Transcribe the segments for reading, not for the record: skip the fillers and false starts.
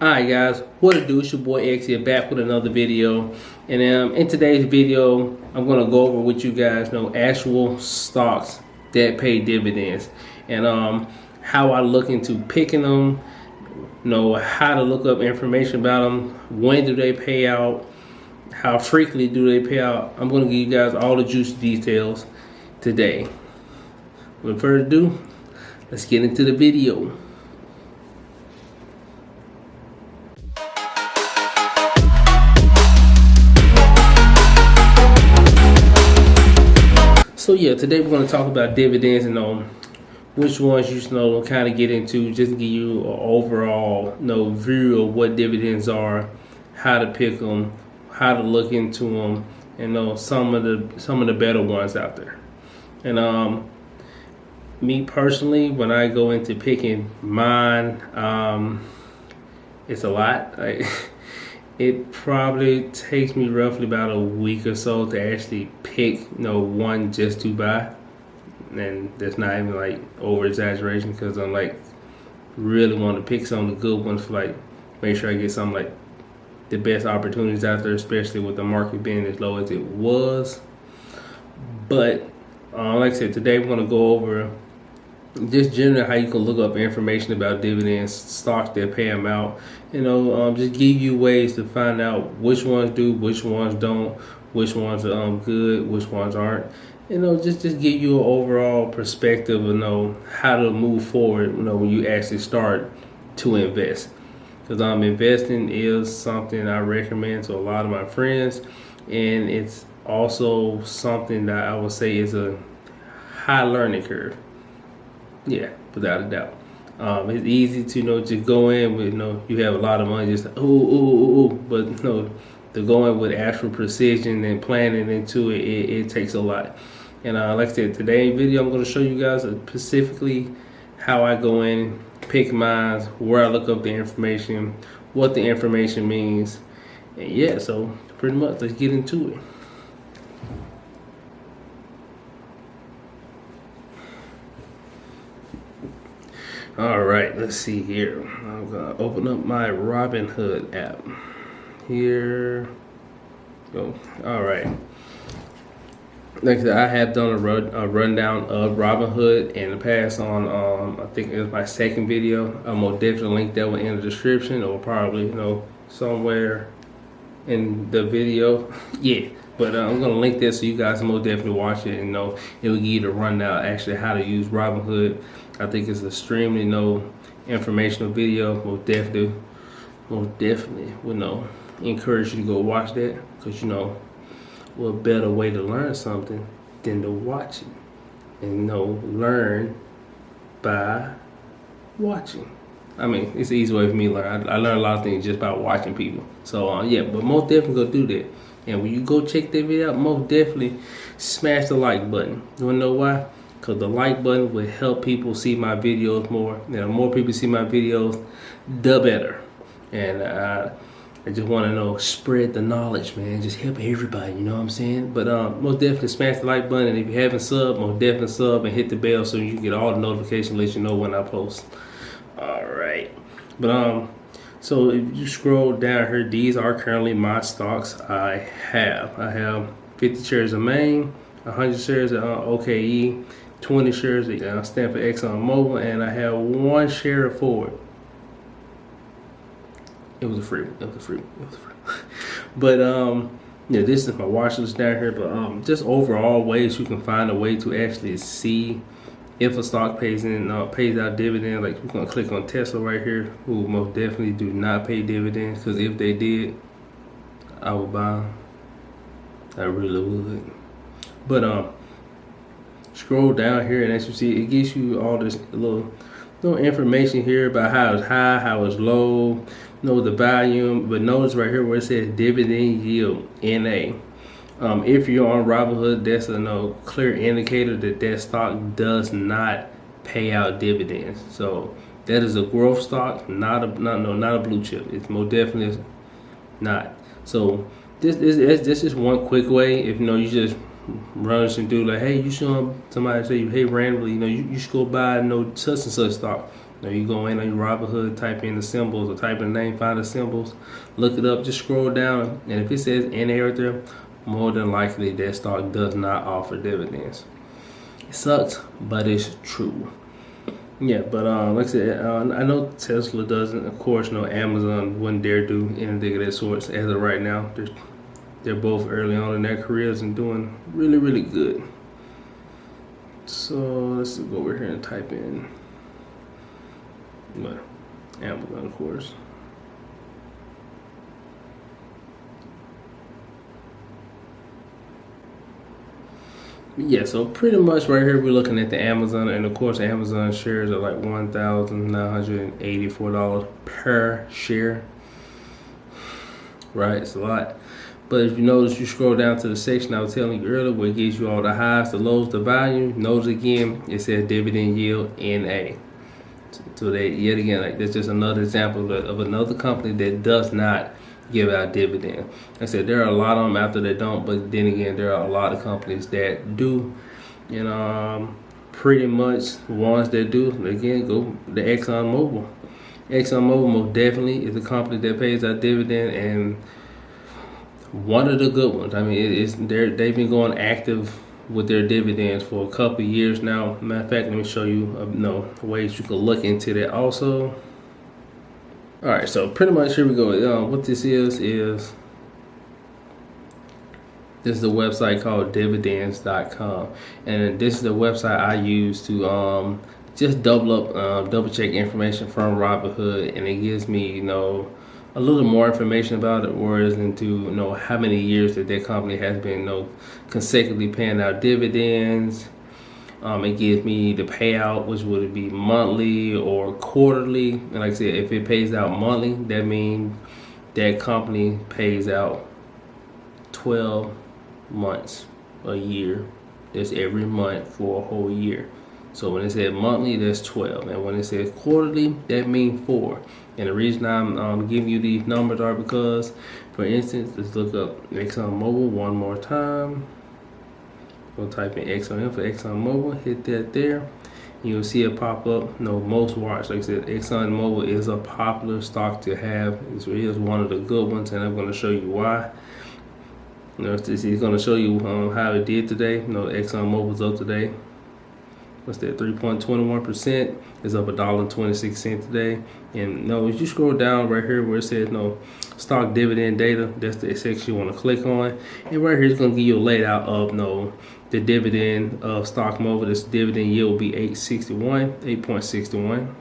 Alright guys, what it do? It's your boy Exia back with another video. And in today's video, I'm going to go over with you guys actual stocks that pay dividends. And how I look into picking them, how to look up information about them, when do they pay out, how frequently do they pay out. I'm going to give you guys all the juicy details today. Without further ado, let's get into the video. So yeah, today we're going to talk about dividends and which ones you should kind of get into, just to give you an overall view of what dividends are, how to pick them, how to look into them, and some of the better ones out there. And me personally, when I go into picking mine, it's a lot. It probably takes me roughly about a week or so to actually pick one just to buy, and that's not even like over exaggeration, because I'm like really want to pick some of the good ones for make sure I get some the best opportunities out there, especially with the market being as low as it was. But like I said, today we're going to go over just generally how you can look up information about dividends, stocks that pay them out. Just give you ways to find out which ones do, which ones don't, which ones are good, which ones aren't. Just give you an overall perspective of how to move forward. When you actually start to invest, because investing is something I recommend to a lot of my friends, and it's also something that I would say is a high learning curve. Yeah, without a doubt. It's easy to just go in with you have a lot of money, just but to go in with actual precision and planning into it, it takes a lot. And like I said, today's video I'm going to show you guys specifically how I go in, pick mine, where I look up the information, what the information means, and yeah, so pretty much let's get into it. Alright, let's see here. I'm going to open up my Robinhood app. Here go. Alright. Like I said, I have done a rundown of Robinhood in the past on, I think it was my second video. I'm going to definitely link that one in the description, or probably, somewhere in the video. Yeah. But I'm going to link this so you guys can most definitely watch it, and it will give you the rundown actually how to use Robinhood. I think it's extremely informational video. Most definitely would encourage you to go watch that, because what better way to learn something than to watch it, and learn by watching. I mean, it's an easy way for me to learn. I learn a lot of things just by watching people. So yeah, but most definitely go do that. And when you go check that video out, most definitely smash the like button. You wanna know why? Because the like button will help people see my videos more. The more people see my videos, the better. And I just want to spread the knowledge, man. Just help everybody, you know what I'm saying? But most definitely smash the like button. And if you haven't subbed, most definitely sub and hit the bell so you can get all the notifications, let you know when I post. All right. But so if you scroll down here, these are currently my stocks I have. I have 50 shares of Maine, 100 shares of OKE, 20 shares of stand for ExxonMobil, and I have 1 share of Ford. It was a free one. But yeah, this is my watch list down here. But just overall ways you can find a way to actually see if a stock pays out dividends. Like, we're gonna click on Tesla right here, who most definitely do not pay dividends, because if they did, I would buy them. I really would. But scroll down here, and as you see, it gives you all this little information here about how it's high, how it's low, the volume. But notice right here where it says dividend yield, NA. If you're on Robinhood, that's a clear indicator that that stock does not pay out dividends. So that is a growth stock, not a blue chip. It's most definitely not. So this is one quick way. If you just run and do hey, you show somebody say hey randomly, you should go buy such and such stock. Now you go in on your Robinhood, type in the symbols or type in the name, find the symbols, look it up, just scroll down, and if it says NA right there, more than likely that stock does not offer dividends. It sucks, but it's true. Yeah, but like I said, I know Tesla doesn't. Of course, no, Amazon wouldn't dare do anything of that sort as of right now. They're both early on in their careers and doing really, really good. So let's go over here and type in Amazon, of course. Yeah, so pretty much right here we're looking at the Amazon, and of course Amazon shares are like $1,984 per share. Right, it's a lot. But if you notice, you scroll down to the section I was telling you earlier where it gives you all the highs, the lows, the value. Notice again, it says dividend yield NA. So that yet again, like that's just another example of another company that does not give out dividend. Like I said, there are a lot of them out there that don't, but then again, there are a lot of companies that do. And pretty much ones that do, again, go the ExxonMobil. ExxonMobil most definitely is a company that pays out dividend, and one of the good ones. I mean, they've been going active with their dividends for a couple of years now. Matter of fact, let me show you ways you can look into that also. All right, so pretty much here we go. What this is this is the website called dividends.com, and this is the website I use to just double check information from Robinhood, and it gives me a little more information about it, whereas into how many years that company has been consecutively paying out dividends. It gives me the payout, which would be monthly or quarterly. And like I said, if it pays out monthly, that means that company pays out 12 months a year. That's every month for a whole year. So when it says monthly, that's 12. And when it says quarterly, that means 4. And the reason I'm giving you these numbers are because, for instance, let's look up ExxonMobil one more time. Go type in Exxon for ExxonMobil, hit that there. You'll see it pop up. Most watch. Like I said, ExxonMobil is a popular stock to have. It is one of the good ones, and I'm going to show you why. He's going to show you how it did today. ExxonMobil's up today. What's that? 3.21%. It's up $1.26 today. And as you scroll down right here where it says stock dividend data, that's the section you want to click on. And right here it's going to give you a layout of the dividend of StockMobile. This dividend yield will be 8.61.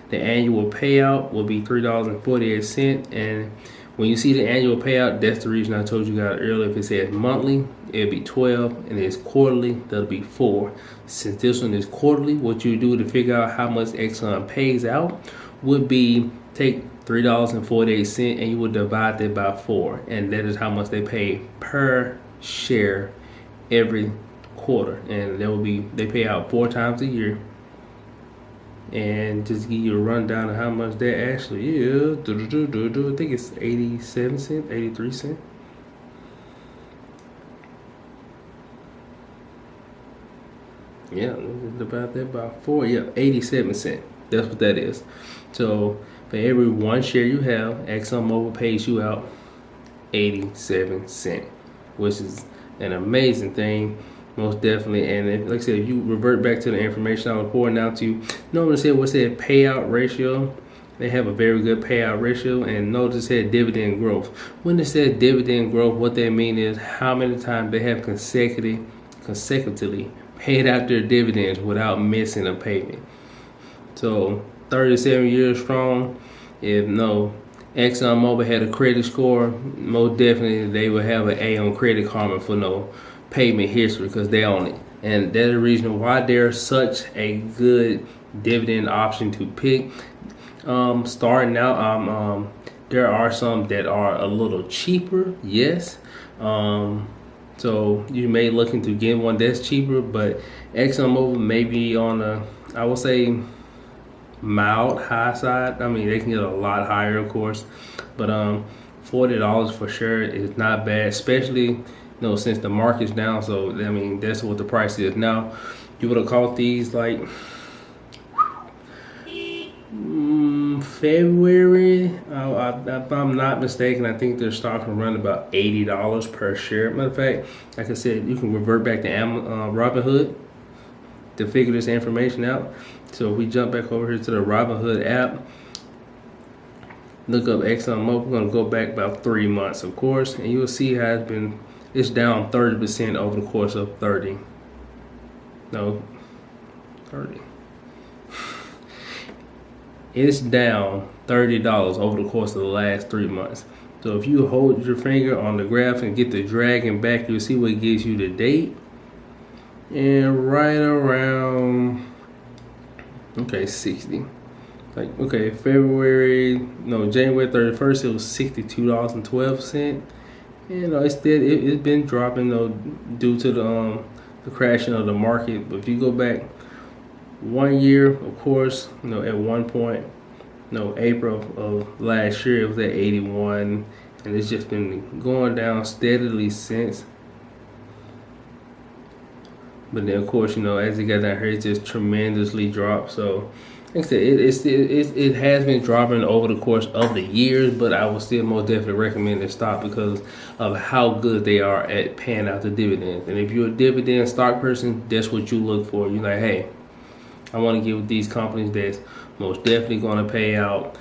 The annual payout will be $3.48. And when you see the annual payout, that's the reason I told you guys earlier. If it says monthly, it'll be 12, and it's quarterly, that'll be 4. Since this one is quarterly, what you do to figure out how much Exxon pays out would be take $3.48 and you would divide that by 4, and that is how much they pay per share every quarter. And they pay out 4 times a year. And just give you a rundown of how much that actually is. I think it's 87 cents, 83 cents. Yeah, about that, about 4. Yeah, 87 cents. That's what that is. So for every 1 share you have, ExxonMobil pays you out 87 cents, which is an amazing thing. Most definitely. And like I said, if you revert back to the information I was pouring out to you, notice it said payout ratio. They have a very good payout ratio. And notice it said dividend growth. When it said dividend growth, what they mean is how many times they have consecutively paid out their dividends without missing a payment. So 37 years strong. If ExxonMobil had a credit score, most definitely they would have an A on Credit Karma for payment history, because they own it. And that's the reason why they're such a good dividend option to pick. Starting out, there are some that are a little cheaper, yes. So you may look into getting one that's cheaper, but ExxonMobil may be on I would say, mild high side. I mean, they can get a lot higher, of course, but $40 for sure is not bad, especially since the market's down. So I mean, that's what the price is now. You would have caught these like February, if I'm not mistaken, I think their stock will run about $80 per share. Matter of fact, like I said, you can revert back to Robinhood to figure this information out. So if we jump back over here to the Robinhood app, look up ExxonMobil. We're gonna go back about 3 months, of course, and you'll see how it's down 30% over the course of 30. It's down $30 over the course of the last 3 months. So if you hold your finger on the graph and get the dragging back, you'll see what gives you the date. And right around, 60. January 31st, it was $62.12. It's been dropping due to the crashing of the market. But if you go back 1 year, of course, at one point, April of last year, it was at 81, and it's just been going down steadily since. But then, of course, as it got down here, it just tremendously dropped. So, like I said, it has been dropping over the course of the years, but I would still most definitely recommend this stock because of how good they are at paying out the dividends. And if you're a dividend stock person, that's what you look for. You're like, hey, I want to get with these companies that's most definitely going to pay out,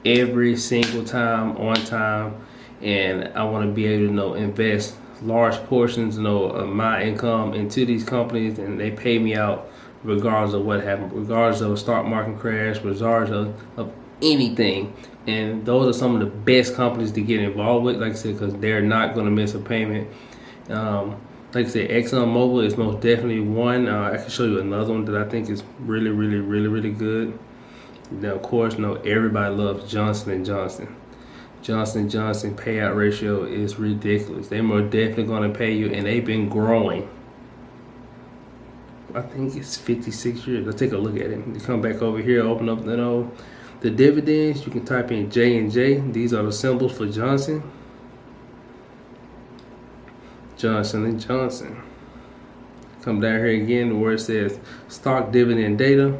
every single time on time, and I want to be able to invest large portions, of my income into these companies, and they pay me out regardless of what happened, regardless of a stock market crash, regardless of anything. And those are some of the best companies to get involved with, like I said, because they're not going to miss a payment. Like I said, ExxonMobil is most definitely one. I can show you another one that I think is really, really, really, really good. Now, of course, everybody loves Johnson & Johnson. Johnson & Johnson payout ratio is ridiculous. They're more definitely going to pay you, and they've been growing. I think it's 56 years. Let's take a look at it. You come back over here, open up the dividends. You can type in J&J. These are the symbols for Johnson. Johnson & Johnson. Come down here again where it says stock dividend data.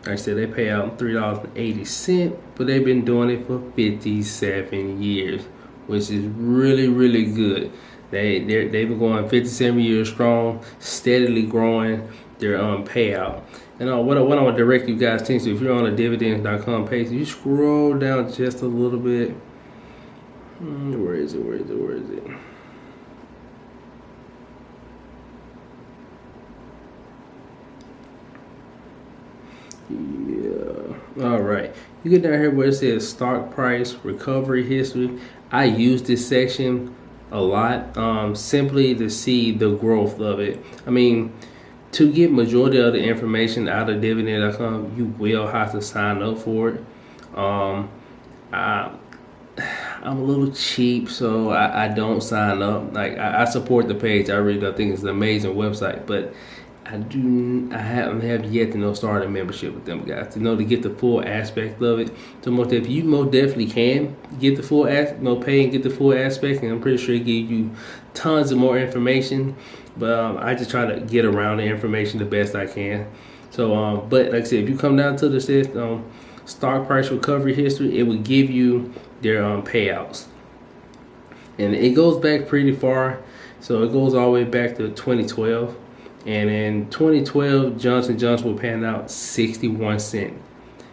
Like I said, they pay out $3.80, but they've been doing it for 57 years, which is really, really good. They've been going 57 years strong, steadily growing their payout. And what I want to direct you guys to, if you're on the dividends.com page, you scroll down just a little bit. Where is it? Yeah. All right. You get down here where it says stock price recovery history. I use this section a lot, simply to see the growth of it. I mean, to get majority of the information out of dividend.com, you will have to sign up for it. I'm a little cheap, so I don't sign up. Like I support the page. I really do think it's an amazing website, but I haven't yet to start a membership with them guys to get the full aspect of it. So you most definitely can get the full pay and get the full aspect, and I'm pretty sure it gives you tons of more information. But I just try to get around the information the best I can. So but like I said, if you come down to the stock price recovery history, it will give you their payouts, and it goes back pretty far. So it goes all the way back to 2012. And in 2012, Johnson & Johnson was paying out 61 cents.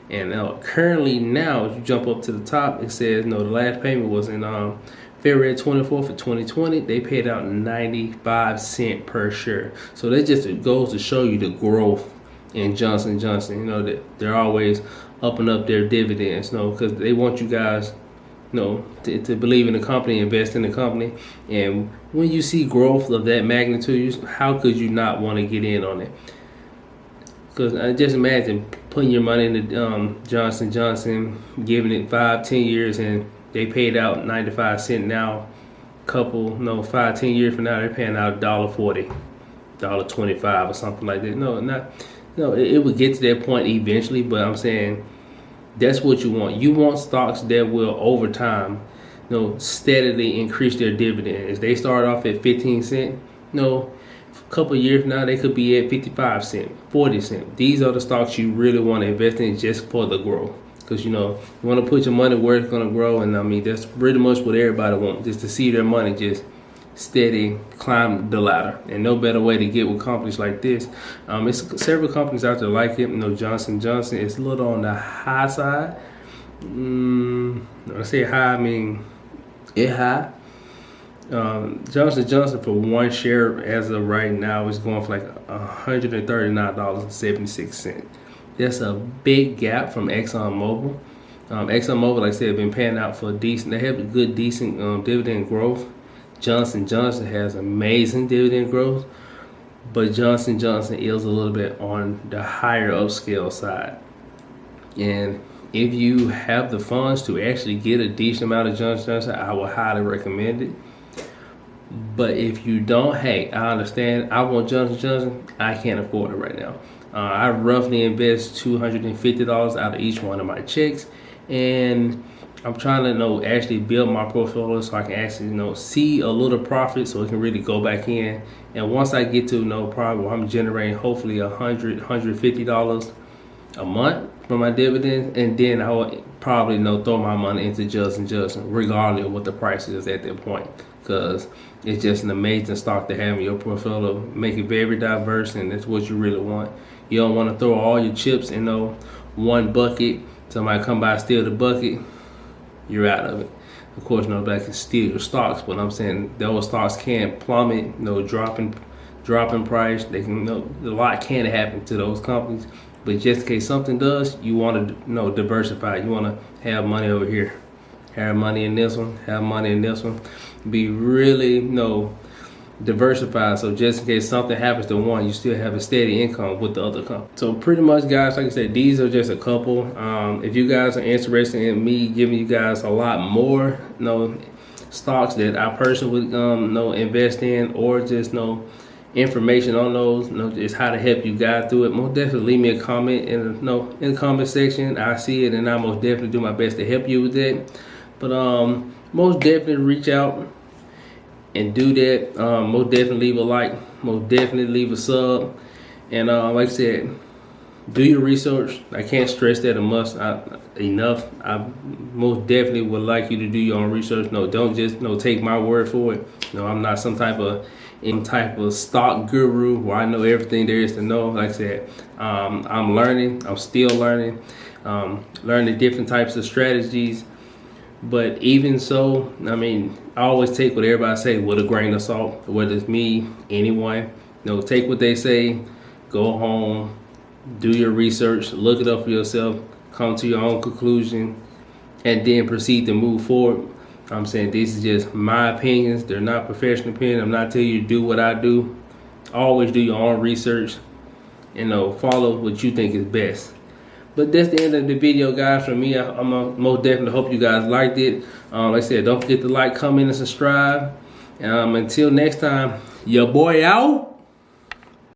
And currently now, if you jump up to the top, it says, the last payment was in February 24th of 2020. They paid out 95 cents per share. So that just goes to show you the growth in Johnson & Johnson. That they're always upping up their dividends, because they want you guys to believe in the company, invest in the company. And when you see growth of that magnitude, how could you not want to get in on it? Because just imagine putting your money into Johnson & Johnson, giving it 5-10 years, and they paid out 95 cents. Now 5-10 years from now, they're paying out $1.40, $1.25 or something like that. It would get to that point eventually, but I'm saying that's what you want. You want stocks that will, over time, steadily increase their dividend. If they start off at 15 cents, a couple of years from now, they could be at 55 cents, 40 cents. These are the stocks you really want to invest in just for the growth. because you know you want to put your money where it's gonna grow, and I mean that's pretty much what everybody wants, just to see their money just steady climb the ladder. And no better way to get with companies like this. It's several companies out there like it. You know, Johnson & Johnson is a little on the high side. When I say high, I mean it high. Johnson & Johnson for one share as of right now is going for like $139.76. That's a big gap from ExxonMobil. ExxonMobil, like I said, have been paying out for decent. They have a good, decent dividend growth. Johnson & Johnson has amazing dividend growth, but Johnson & Johnson is a little bit on the higher upscale side. And if you have the funds to actually get a decent amount of Johnson & Johnson, I would highly recommend it. But if you don't, hey, I understand. I want Johnson & Johnson. I can't afford it right now. I roughly invest $250 out of each one of my checks, and I'm trying to actually build my portfolio so I can actually see a little profit so it can really go back in. And once I get to probably I'm generating hopefully $150 a month from my dividends, and then I will probably throw my money into Johnson & Johnson regardless of what the price is at that point, because it's just an amazing stock to have in your portfolio. Make it very diverse, and that's what you really want. You don't want to throw all your chips in one bucket. Somebody come by, steal the bucket, you're out of it. Of course, nobody can steal your stocks, but I'm saying those stocks can plummet, dropping price. They can, a lot can happen to those companies. But just in case something does, you want to diversify. You want to have money over here, have money in this one, have money in this one. Be really diversified, so just in case something happens to one, you still have a steady income with the other company. So pretty much, guys, like I said, these are just a couple. If you guys are interested in me giving you guys a lot more stocks that I personally would invest in, or just information on those, just how to help you guide through it, most definitely leave me a comment in the comment section. I see it, and I most definitely do my best to help you with that. But most definitely reach out and do that. Most definitely leave a like, most definitely leave a sub, and like I said, do your research. I can't stress that enough. I most definitely would like you to do your own research. Don't just take my word for it. I'm not some type of stock guru where I know everything there is to know. Like I said, I'm learning. I'm still learning. Learning different types of strategies. But even so, I mean, I always take what everybody say with a grain of salt, whether it's me, anyone. Take what they say, go home, do your research, look it up for yourself, come to your own conclusion, and then proceed to move forward. I'm saying this is just my opinions. They're not professional opinions. I'm not telling you to do what I do. Always do your own research and follow what you think is best. But that's the end of the video, guys. From me, I'm most definitely hope you guys liked it. Like I said, don't forget to like, comment, and subscribe. Until next time, your boy out.